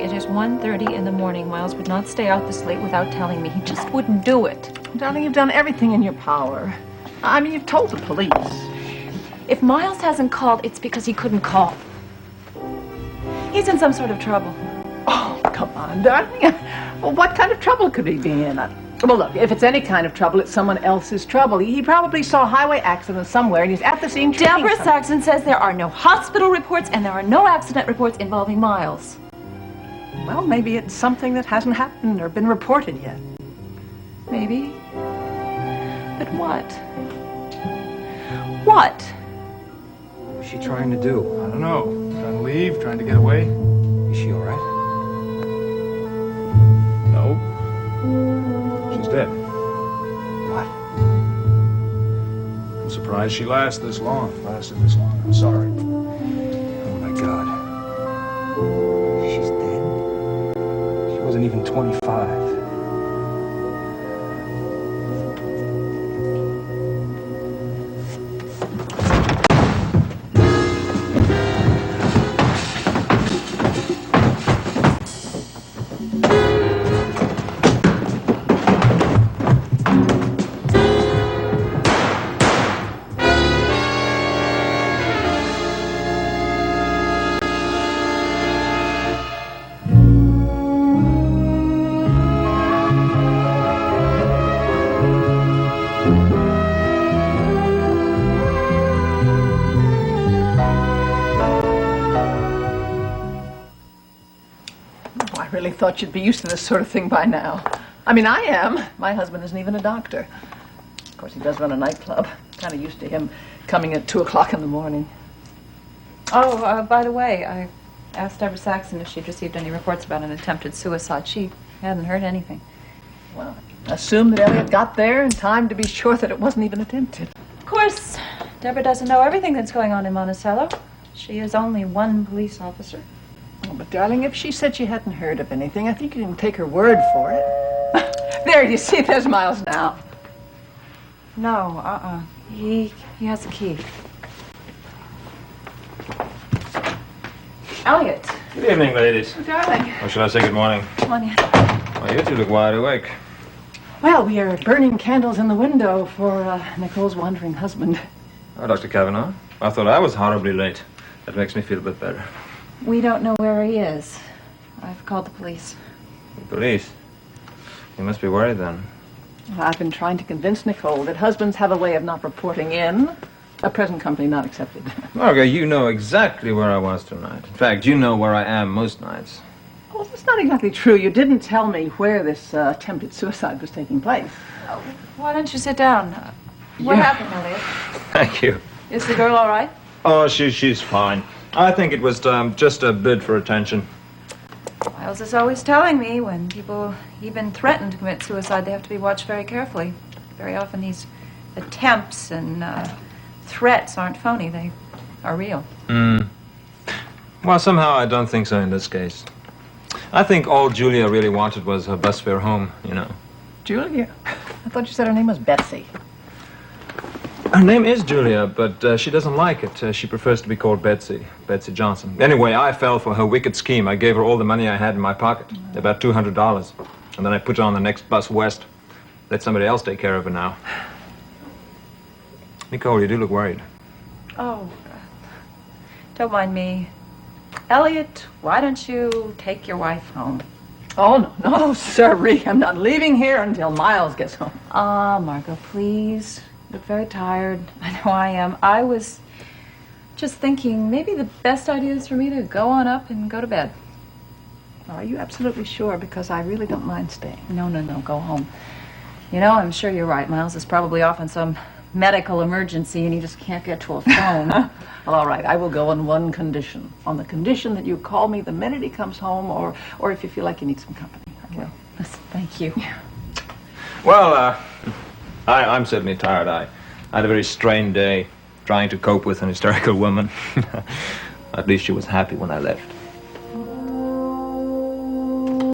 it is 1:30 in the morning. Miles would not stay out this late without telling me. He just wouldn't do it. Darling, you've done everything in your power. I mean, you've told the police. If Miles hasn't called, it's because he couldn't call. He's in some sort of trouble. Oh, come on, darling. Well, what kind of trouble could he be in? Well, look, if it's any kind of trouble, it's someone else's trouble. He probably saw a highway accident somewhere, and he's at the scene. Deborah Saxon says there are no hospital reports and there are no accident reports involving Miles. Well, maybe it's something that hasn't happened or been reported yet. Maybe. But what? What? What's she trying to do? I don't know. Trying to leave, trying to get away. Is she all right? No. She's dead. What? I'm surprised she lasted this long. I'm sorry. Oh, my God. She's dead? She wasn't even 25. I really thought you'd be used to this sort of thing by now. I mean, I am. My husband isn't even a doctor. Of course, he does run a nightclub. Kind of used to him coming at 2 o'clock in the morning. Oh, by the way, I asked Deborah Saxon if she'd received any reports about an attempted suicide. She hadn't heard anything. Well, I assume that Elliott got there in time to be sure that it wasn't even attempted. Of course, Deborah doesn't know everything that's going on in Monticello. She is only one police officer. Oh, but darling, if she said she hadn't heard of anything, I think you can take her word for it. There, you see, there's Miles now. No, He has the key. Elliott. Good evening, ladies. Oh, darling. Or should I say good morning? Come on in. Well, you two look wide awake. Well, we are burning candles in the window for Nicole's wandering husband. Oh, Dr. Kavanaugh. I thought I was horribly late. That makes me feel a bit better. We don't know where he is. I've called the police. The police? You must be worried then. I've been trying to convince Nicole that husbands have a way of not reporting in. A present company not accepted. Margo, you know exactly where I was tonight. In fact, you know where I am most nights. Well, that's not exactly true. You didn't tell me where this attempted suicide was taking place. Why don't you sit down? What happened, Elliott? Thank you. Is the girl all right? Oh, she's fine. I think it was just a bid for attention. Miles is always telling me when people even threaten to commit suicide, they have to be watched very carefully. Very often these attempts and threats aren't phony. They are real. Well, somehow I don't think so in this case. I think all Julia really wanted was her bus fare home, you know. Julia? I thought you said her name was Betsy. Her name is Julia, but she doesn't like it. She prefers to be called Betsy Johnson. Anyway, I fell for her wicked scheme. I gave her all the money I had in my pocket, about $200. And then I put her on the next bus west. Let somebody else take care of her now. Nicole, you do look worried. Oh, don't mind me. Elliott, why don't you take your wife home? Oh, no, sirree. I'm not leaving here until Miles gets home. Margo, please. You look very tired. I know I am. I was just thinking maybe the best idea is for me to go on up and go to bed. Are you absolutely sure? Because I really don't mind staying. No, go home. You know, I'm sure you're right. Miles is probably off on some medical emergency and he just can't get to a phone. Well, all right, I will go on one condition. On the condition that you call me the minute he comes home or if you feel like you need some company. I will. Listen, thank you. Yeah. Well, I'm certainly tired. I had a very strained day trying to cope with an hysterical woman. At least she was happy when I left.